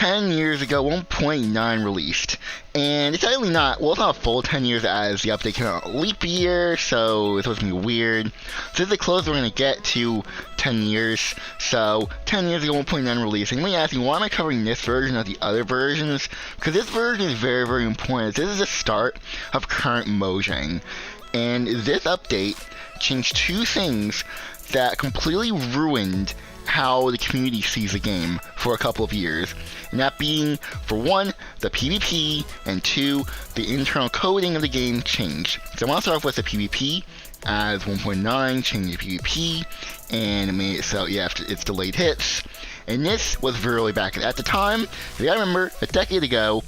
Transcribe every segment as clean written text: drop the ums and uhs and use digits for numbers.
10 years ago, 1.9 released. And it's actually not, well, it's not a full 10 years as the update came out a leap year, so it's supposed to be weird. So this is the closest we're going to get to 10 years. So 10 years ago, 1.9 released. And you may ask me, why am I covering this version of the other versions? Because this version is very, very important. This is the start of current Mojang. And this update changed two things that completely ruined how the community sees the game for a couple of years. And that being, for one, the PvP, and two, the internal coding of the game changed. So I want to start off with the PvP, as 1.9 changed the PvP, and it made it so you have to, it's delayed hits. And this was really back at the time. If you remember, a decade ago,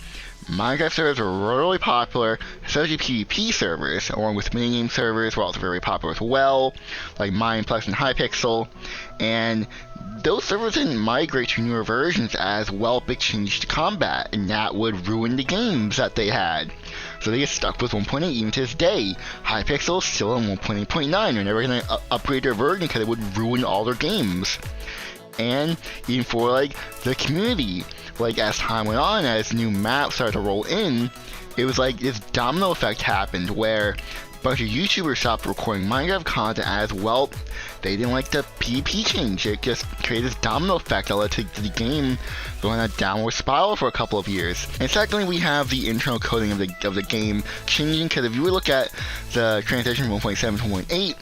Minecraft servers were really popular, especially PvP servers, along with minigame servers were also very popular as well, like Mineplex and Hypixel, and those servers didn't migrate to newer versions as well. Big change to combat, and that would ruin the games that they had. So they get stuck with 1.8 even to this day. Hypixel is still on 1.8.9. They're never going to upgrade their version because it would ruin all their games. And even for like the community, like as time went on, as new maps started to roll in, it was like this domino effect happened where a bunch of YouTubers stopped recording Minecraft content as well. They didn't like the PvP change. It just created this domino effect that led to the game going on a downward spiral for a couple of years. And secondly, we have the internal coding of the game changing, because if you look at the transition from 1.7 to 1.8,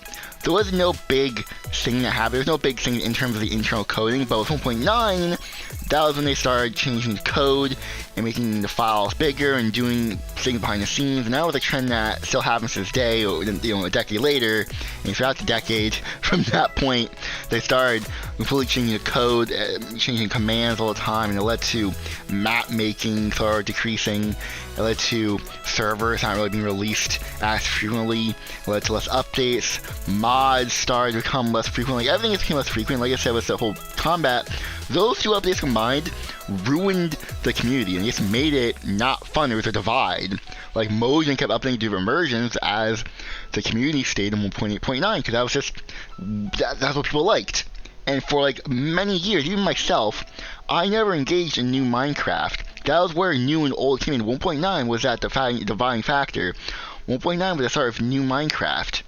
there was no big thing that happened. There was no big thing in terms of the internal coding, but with 1.9, that was when they started changing the code and making the files bigger and doing things behind the scenes. And that was a trend that still happens to this day, a decade later. And throughout the decade, from that point, they started completely changing the code, changing commands all the time, and it led to map making sort of decreasing. It led to servers not really being released as frequently. It led to less updates. Mods started to become less frequent. Like, everything became less frequent. Like I said, with the whole combat, those two updates combined ruined the community and just made it not fun. There was a divide. Like, Mojang kept updating different versions as the community stayed in 1.8.9, because that was just, that's what people liked. And for like many years, even myself, I never engaged in new Minecraft. That was where new and old came in. 1.9 was that dividing factor. 1.9 was the start of new Minecraft.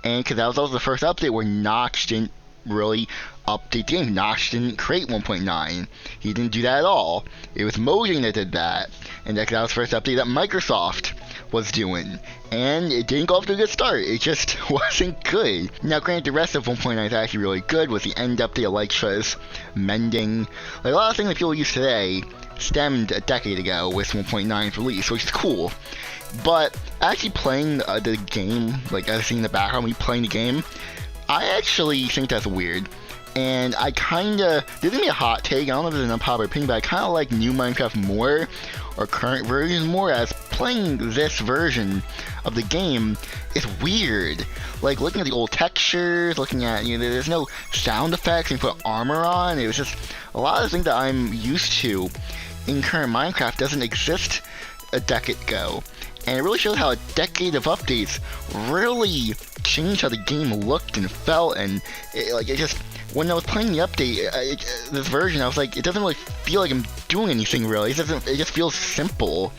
And because that was also the first update where Notch didn't really update the game. Notch didn't create 1.9. He didn't do that at all. It was Mojang that did that. And that was the first update that Microsoft was doing. And it didn't go off to a good start. It just wasn't good. Now, granted, the rest of 1.9 is actually really good, with the end update of Elytra's mending. Like, a lot of things that people use today stemmed a decade ago with 1.9's release, which is cool. But actually playing the game, like as seen in the background, me playing the game, I actually think that's weird. And I kinda, this is gonna be a hot take, I don't know if it's an unpopular opinion, but I kinda like new Minecraft more, or current versions more, as playing this version of the game is weird. Like, looking at the old textures, looking at, there's no sound effects, and you put armor on, it was just, a lot of the things that I'm used to in current Minecraft doesn't exist a decade ago. And it really shows how a decade of updates really changed how the game looked and felt, and it just, when I was playing the update, this version, I was like, it doesn't really feel like I'm doing anything really. It just feels simple.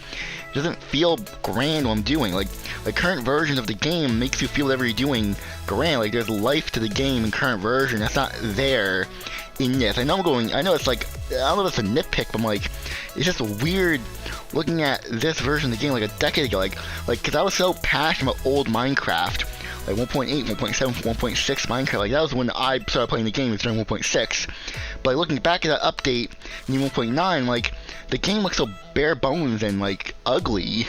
It doesn't feel grand what I'm doing. Like, the current version of the game makes you feel whatever you're doing grand. Like, there's life to the game in current version that's not there in this. I know it's like, I don't know if it's a nitpick, but I'm like, it's just weird looking at this version of the game like a decade ago. Like, because I was so passionate about old Minecraft, like 1.8, 1.7, 1.6 Minecraft. Like, that was when I started playing the game, it was during 1.6. But like, looking back at that update in 1.9, like, the game looks so bare bones and like ugly.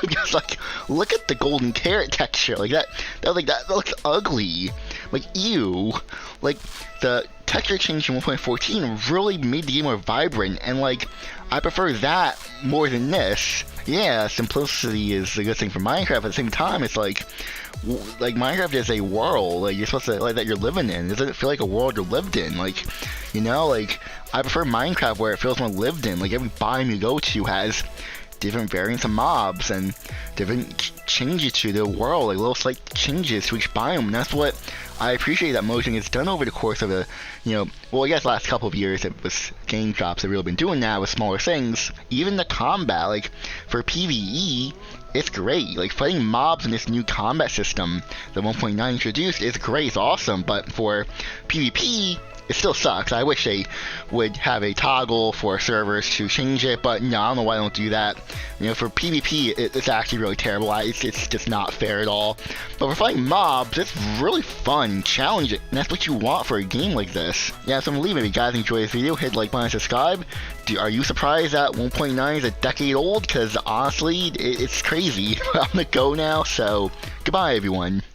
Just like, look at the golden carrot texture. Like, that looks ugly. Like, ew. Like, the texture change in 1.14 really made the game more vibrant, and like, I prefer that more than this. Yeah, simplicity is a good thing for Minecraft. At the same time, it's like Minecraft is a world, like, you're supposed to, like, that you're living in. It doesn't feel like a world you're lived in. Like, like, I prefer Minecraft where it feels more lived in. Like, every biome you go to has different variants of mobs and different changes to the world, like little slight changes to each biome. And that's what I appreciate that motion is done over the course of well, I guess last couple of years it was game shops have really been doing that with smaller things. Even the combat, like for PvE, it's great. Like fighting mobs in this new combat system that 1.9 introduced is great, it's awesome. But for PvP, it still sucks. I wish they would have a toggle for servers to change it, but no, I don't know why they don't do that. For PvP, it's actually really terrible. It's just not fair at all. But for fighting mobs, it's really fun, challenging, and that's what you want for a game like this. Yeah, so I'm leaving. If you guys enjoyed this video, hit like, button, and subscribe. Are you surprised that 1.9 is a decade old? Because honestly, it's crazy. I'm gonna go now, so goodbye, everyone.